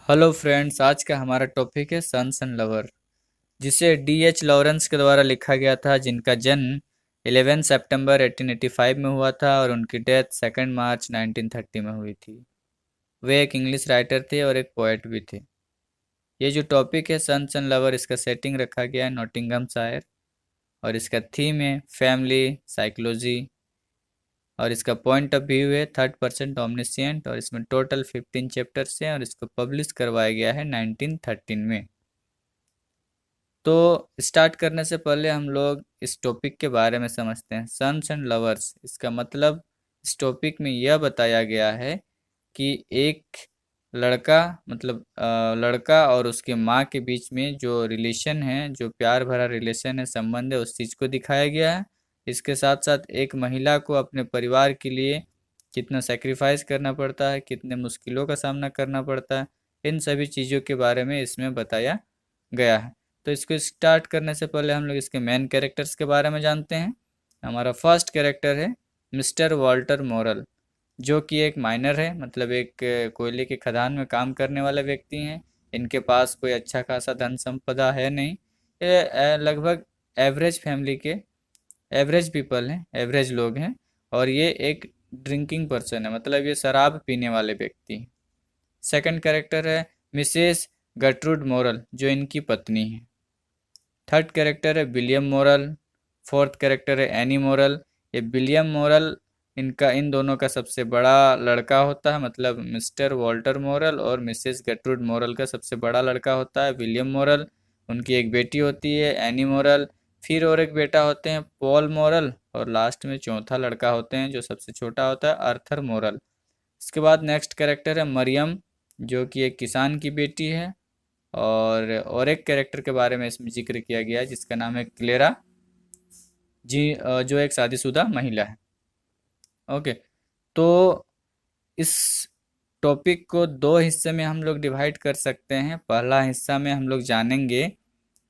Hello friends, आज का हमारा टॉपिक है सन्स एंड लवर, जिसे डी.एच. लॉरेंस के द्वारा लिखा गया था, जिनका जन्म 11 सितंबर 1885 में हुआ था और उनकी डेथ 2 मार्च 1930 में हुई थी। वे एक इंग्लिश राइटर थे और एक पोएट भी थे। ये जो टॉपिक है सन्स एंड लवर, इसका सेटिंग रखा गया है नॉटिंघमशायर और इसका थीम है फैमिली साइकोलॉजी और इसका पॉइंट ऑफ व्यू है थर्ड पर्सन ओमनिशिएंट और इसमें टोटल 15 चैप्टर्स हैं और इसको पब्लिश करवाया गया है 1913 में। तो स्टार्ट करने से पहले हम लोग इस टॉपिक के बारे में समझते हैं। सन्स एंड लवर्स, इसका मतलब इस टॉपिक में यह बताया गया है कि एक लड़का मतलब लड़का और उसके माँ के बीच में जो रिलेशन है, जो प्यार भरा रिलेशन है, संबंध है, उस चीज़ को दिखाया गया है। इसके साथ साथ एक महिला को अपने परिवार के लिए कितना सेक्रीफाइस करना पड़ता है, कितने मुश्किलों का सामना करना पड़ता है, इन सभी चीज़ों के बारे में इसमें बताया गया है। तो इसको स्टार्ट करने से पहले हम लोग इसके मेन कैरेक्टर्स के बारे में जानते हैं। हमारा फर्स्ट कैरेक्टर है मिस्टर वॉल्टर मोरल, जो कि एक माइनर है, मतलब एक कोयले की खदान में काम करने वाले व्यक्ति हैं। इनके पास कोई अच्छा खासा धन संपदा है नहीं। ये लगभग एवरेज फैमिली के एवरेज पीपल हैं, एवरेज लोग हैं। और ये एक ड्रिंकिंग पर्सन है, मतलब ये शराब पीने वाले व्यक्ति हैं। सेकंड कैरेक्टर है मिसेस गर्ट्रूड मोरल, जो इनकी पत्नी है। थर्ड कैरेक्टर है विलियम मोरल। फोर्थ कैरेक्टर है एनी मोरल। ये विलियम मोरल इन दोनों का सबसे बड़ा लड़का होता है, मतलब मिस्टर वॉल्टर मोरल और मिसेस गर्ट्रूड मोरल का सबसे बड़ा लड़का होता है विलियम मोरल। उनकी एक बेटी होती है एनी मोरल, फिर और एक बेटा होते हैं पॉल मोरल, और लास्ट में चौथा लड़का होते हैं जो सबसे छोटा होता है आर्थर मोरल। इसके बाद नेक्स्ट कैरेक्टर है मरियम, जो कि एक किसान की बेटी है। और एक कैरेक्टर के बारे में इसमें जिक्र किया गया है जिसका नाम है क्लेरा जी, जो एक शादीशुदा महिला है। ओके, तो इस टॉपिक को दो हिस्से में हम लोग डिवाइड कर सकते हैं। पहला हिस्सा में हम लोग जानेंगे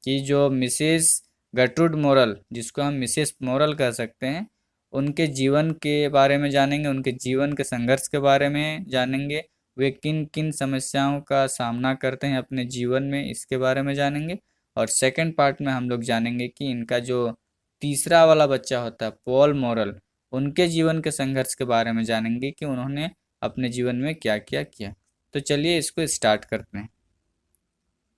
कि जो मिसेस गर्ट्रूड मोरल, जिसको हम मिसेस मोरल कह सकते हैं, उनके जीवन के बारे में जानेंगे, उनके जीवन के संघर्ष के बारे में जानेंगे। वे किन किन समस्याओं का सामना करते हैं अपने जीवन में, इसके बारे में जानेंगे। और सेकंड पार्ट में हम लोग जानेंगे कि इनका जो तीसरा वाला बच्चा होता है पॉल मॉरल, उनके जीवन के संघर्ष के बारे में जानेंगे कि उन्होंने अपने जीवन में क्या क्या किया। तो चलिए इसको स्टार्ट करते हैं।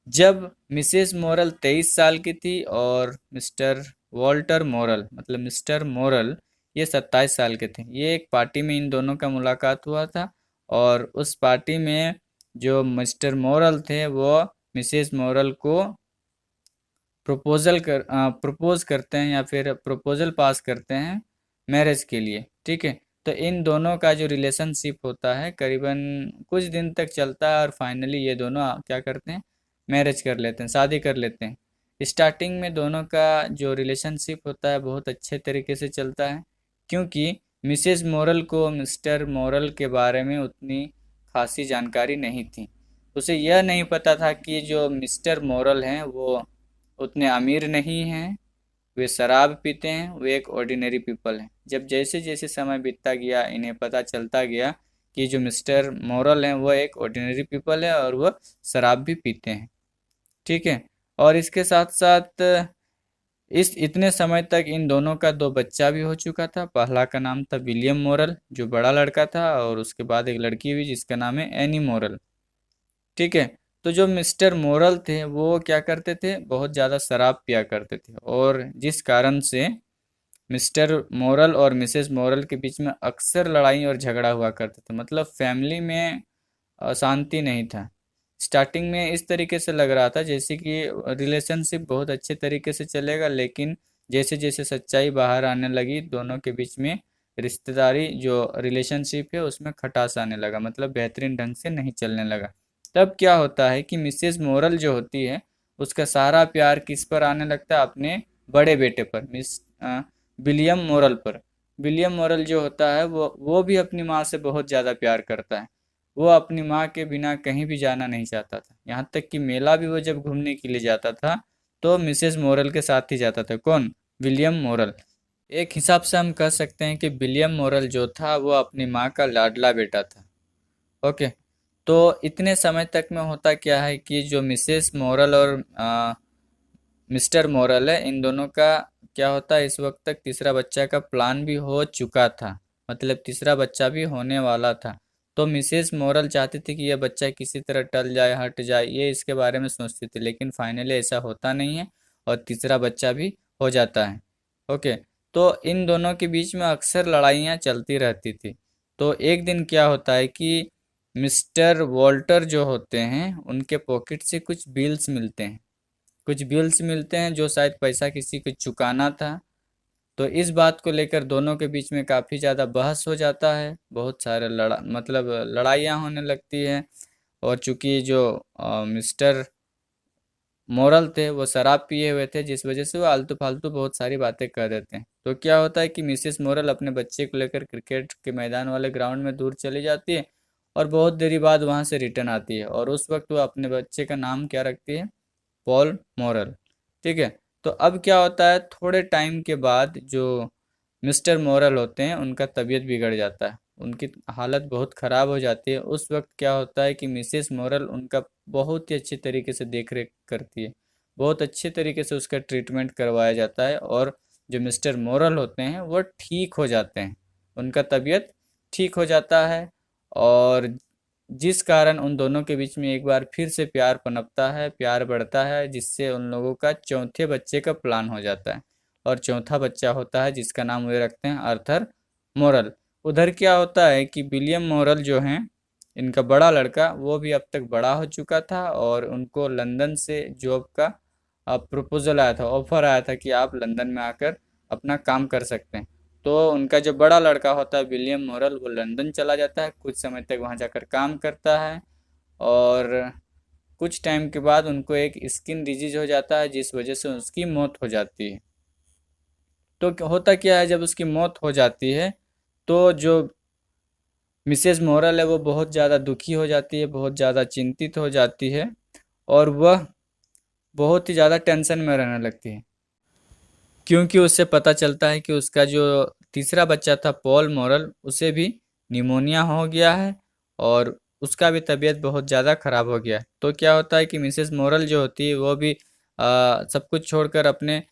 जब मिसेस मोरल 23 साल की थी और मिस्टर वॉल्टर मोरल, मतलब मिस्टर मोरल, ये 27 साल के थे, ये एक पार्टी में इन दोनों का मुलाकात हुआ था। और उस पार्टी में जो मिस्टर मोरल थे वो मिसेस मोरल को प्रपोज करते हैं या फिर प्रपोजल पास करते हैं मैरिज के लिए। ठीक है, तो इन दोनों का जो रिलेशनशिप होता है करीबन कुछ दिन तक चलता है और फाइनली ये दोनों क्या करते हैं, मैरिज कर लेते हैं, शादी कर लेते हैं। स्टार्टिंग में दोनों का जो रिलेशनशिप होता है बहुत अच्छे तरीके से चलता है, क्योंकि मिसेस मोरल को मिस्टर मोरल के बारे में उतनी खासी जानकारी नहीं थी। उसे यह नहीं पता था कि जो मिस्टर मोरल हैं वो उतने अमीर नहीं हैं, वे शराब पीते हैं, वे एक ऑर्डिनरी पीपल हैं। जब जैसे जैसे समय बीतता गया इन्हें पता चलता गया कि जो मिस्टर मोरल हैं वो एक ऑर्डिनरी पीपल है और वह शराब भी पीते हैं। ठीक है, और इसके साथ साथ इस इतने समय तक इन दोनों का दो बच्चा भी हो चुका था। पहला का नाम था विलियम मोरल, जो बड़ा लड़का था, और उसके बाद एक लड़की हुई जिसका नाम है एनी मोरल। ठीक है, तो जो मिस्टर मोरल थे वो क्या करते थे, बहुत ज़्यादा शराब पिया करते थे, और जिस कारण से मिस्टर मोरल और मिसेस मोरल के बीच में अक्सर लड़ाई और झगड़ा हुआ करता था, मतलब फैमिली में अशांति नहीं था। स्टार्टिंग में इस तरीके से लग रहा था जैसे कि रिलेशनशिप बहुत अच्छे तरीके से चलेगा, लेकिन जैसे जैसे सच्चाई बाहर आने लगी दोनों के बीच में रिश्तेदारी जो रिलेशनशिप है उसमें खटास आने लगा, मतलब बेहतरीन ढंग से नहीं चलने लगा। तब क्या होता है कि मिसेस मोरल जो होती है उसका सारा प्यार किस पर आने लगता है, अपने बड़े बेटे पर, विलियम मोरल पर। विलियम मोरल जो होता है वो भी अपनी माँ से बहुत ज़्यादा प्यार करता है। वो अपनी माँ के बिना कहीं भी जाना नहीं चाहता था, यहाँ तक कि मेला भी वो जब घूमने के लिए जाता था तो मिसेस मोरल के साथ ही जाता था। कौन? William moral. एक हिसाब से हम कह सकते हैं कि विलियम मोरल जो था वो अपनी माँ का लाडला बेटा था। ओके, तो इतने समय तक में होता क्या है कि जो मिसेस मोरल और मिस्टर मोरल है, इन दोनों का क्या होता है, इस वक्त तक तीसरा बच्चा का प्लान भी हो चुका था, मतलब तीसरा बच्चा भी होने वाला था। तो मिसेस मोरल चाहती थी कि यह बच्चा किसी तरह टल जाए, हट जाए, ये इसके बारे में सोचती थी, लेकिन फाइनली ऐसा होता नहीं है और तीसरा बच्चा भी हो जाता है। ओके। तो इन दोनों के बीच में अक्सर लड़ाइयाँ चलती रहती थी। तो एक दिन क्या होता है कि मिस्टर वॉल्टर जो होते हैं, उनके पॉकेट से कुछ बिल्स मिलते हैं जो शायद पैसा किसी को चुकाना था। तो इस बात को लेकर दोनों के बीच में काफ़ी ज़्यादा बहस हो जाता है, बहुत सारे मतलब लड़ाइयाँ होने लगती है। और चूंकि जो मिस्टर मोरल थे वो शराब पिए हुए थे, जिस वजह से वो आलतू फालतू बहुत सारी बातें कर देते हैं। तो क्या होता है कि मिसेस मोरल अपने बच्चे को लेकर क्रिकेट के मैदान वाले ग्राउंड में दूर चली जाती है और बहुत देरी बाद वहां से रिटर्न आती है, और उस वक्त वो अपने बच्चे का नाम क्या रखती है, पॉल मॉरल। ठीक है। तो अब क्या होता है, थोड़े टाइम के बाद जो मिस्टर मॉरल होते हैं उनका तबीयत बिगड़ जाता है, उनकी हालत बहुत ख़राब हो जाती है। उस वक्त क्या होता है कि मिसेस मॉरल उनका बहुत ही अच्छे तरीके से देख रेख करती है, बहुत अच्छे तरीके से उसका ट्रीटमेंट करवाया जाता है, और जो मिस्टर मॉरल होते हैं वो ठीक हो जाते हैं, उनका तबीयत ठीक हो जाता है। और जिस कारण उन दोनों के बीच में एक बार फिर से प्यार पनपता है, प्यार बढ़ता है, जिससे उन लोगों का चौथे बच्चे का प्लान हो जाता है। और चौथा बच्चा होता है जिसका नाम वे रखते हैं आर्थर मोरल। उधर क्या होता है कि विलियम मोरल जो हैं, इनका बड़ा लड़का, वो भी अब तक बड़ा हो चुका था और उनको लंदन से जॉब का प्रपोजल आया था, ऑफर आया था कि आप लंदन में आकर अपना काम कर सकते हैं। तो उनका जो बड़ा लड़का होता है विलियम मोरल, वो लंदन चला जाता है, कुछ समय तक वहाँ जाकर काम करता है। और कुछ टाइम के बाद उनको एक स्किन डिजीज हो जाता है, जिस वजह से उसकी मौत हो जाती है। तो होता क्या है, जब उसकी मौत हो जाती है तो जो मिसेस मोरल है वो बहुत ज़्यादा दुखी हो जाती है, बहुत ज़्यादा चिंतित हो जाती है, और वह बहुत ही ज़्यादा टेंशन में रहने लगती है, क्योंकि उससे पता चलता है कि उसका जो तीसरा बच्चा था पॉल मॉरल, उसे भी निमोनिया हो गया है और उसका भी तबीयत बहुत ज़्यादा ख़राब हो गया है। तो क्या होता है कि मिसेस मॉरल जो होती है वो भी सब कुछ छोड़कर अपने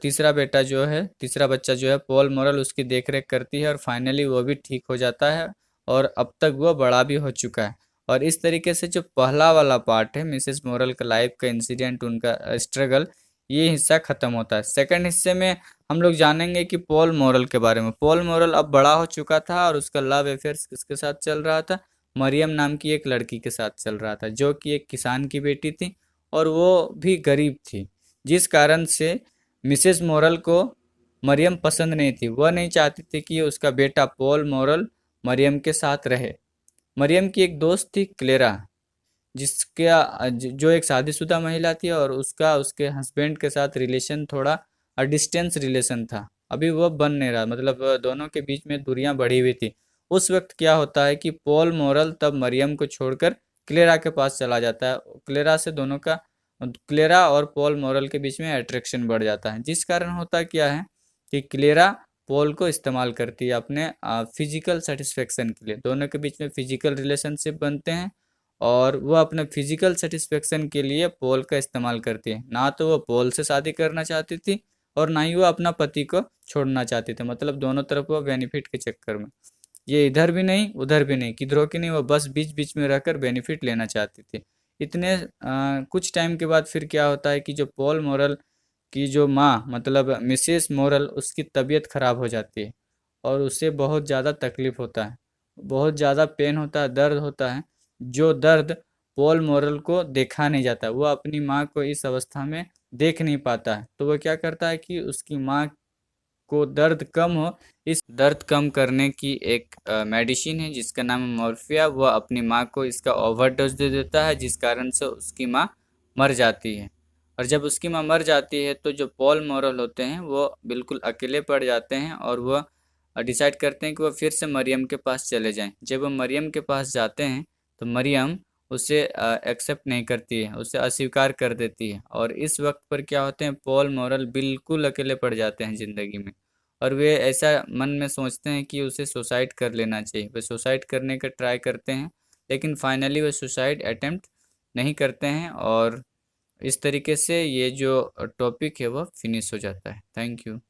तीसरा बेटा जो है, तीसरा बच्चा जो है पॉल मॉरल, उसकी देखरेख करती है, और फाइनली वो भी ठीक हो जाता है और अब तक वो बड़ा भी हो चुका है। और इस तरीके से जो पहला वाला पार्ट है मिसेस मॉरल का लाइफ का इंसिडेंट, उनका स्ट्रगल, ये हिस्सा खत्म होता है। सेकंड हिस्से में हम लोग जानेंगे कि पॉल मॉरल के बारे में। पॉल मॉरल अब बड़ा हो चुका था और उसका लव अफेयर किसके साथ चल रहा था, मरियम नाम की एक लड़की के साथ चल रहा था, जो कि एक किसान की बेटी थी और वो भी गरीब थी, जिस कारण से मिसेस मॉरल को मरियम पसंद नहीं थी। वह नहीं चाहती थी कि उसका बेटा पॉल मॉरल मरियम के साथ रहे। मरियम की एक दोस्त थी क्लेरा, जिसका जो एक शादीशुदा महिला थी, और उसका उसके हस्बैंड के साथ रिलेशन थोड़ा डिस्टेंस रिलेशन था, अभी वो बन नहीं रहा, मतलब दोनों के बीच में दूरियां बढ़ी हुई थी। उस वक्त क्या होता है कि पॉल मॉरल तब मरियम को छोड़कर क्लेरा के पास चला जाता है। क्लेरा से दोनों का, क्लेरा और पॉल मॉरल के बीच में अट्रैक्शन बढ़ जाता है, जिस कारण होता क्या है कि क्लेरा पॉल को इस्तेमाल करती है अपने फिजिकल सेटिस्फेक्शन के लिए, दोनों के बीच में फिजिकल रिलेशनशिप बनते हैं, और वो अपने फिजिकल सेटिस्फेक्शन के लिए पोल का इस्तेमाल करती है। ना तो वो पोल से शादी करना चाहती थी और ना ही वो अपना पति को छोड़ना चाहती थी, मतलब दोनों तरफ वो बेनिफिट के चक्कर में, ये इधर भी नहीं उधर भी नहीं, किधरों की नहीं, वो बस बीच बीच में रहकर बेनिफिट लेना चाहती थी। इतने कुछ टाइम के बाद फिर क्या होता है कि जो पॉल मॉरल की जो माँ, मतलब मिसेस मॉरल, उसकी तबीयत खराब हो जाती है और उसे बहुत ज़्यादा तकलीफ होता है, बहुत ज़्यादा पेन होता है, दर्द होता है, जो दर्द पॉल मॉरल को देखा नहीं जाता। वो अपनी माँ को इस अवस्था में देख नहीं पाता है, तो वो क्या करता है कि उसकी माँ को दर्द कम हो, इस दर्द कम करने की एक मेडिसिन है जिसका नाम है मॉर्फिया, वो अपनी माँ को इसका ओवरडोज दे देता है, जिस कारण से उसकी माँ मर जाती है। और जब उसकी माँ मर जाती है तो जो पॉल मॉरल होते हैं वो बिल्कुल अकेले पड़ जाते हैं, और वो डिसाइड करते हैं कि वो फिर से मरियम के पास चले जाएं। जब वो मरियम के पास जाते हैं तो मरियम उसे एक्सेप्ट नहीं करती है, उसे अस्वीकार कर देती है, और इस वक्त पर क्या होते हैं, पॉल मॉरल बिल्कुल अकेले पड़ जाते हैं ज़िंदगी में, और वे ऐसा मन में सोचते हैं कि उसे सुसाइड कर लेना चाहिए। वे सुसाइड करने का ट्राई करते हैं, लेकिन फाइनली वो सुसाइड अटेम्प्ट नहीं करते हैं, और इस तरीके से ये जो टॉपिक है वो फिनिश हो जाता है। Thank you.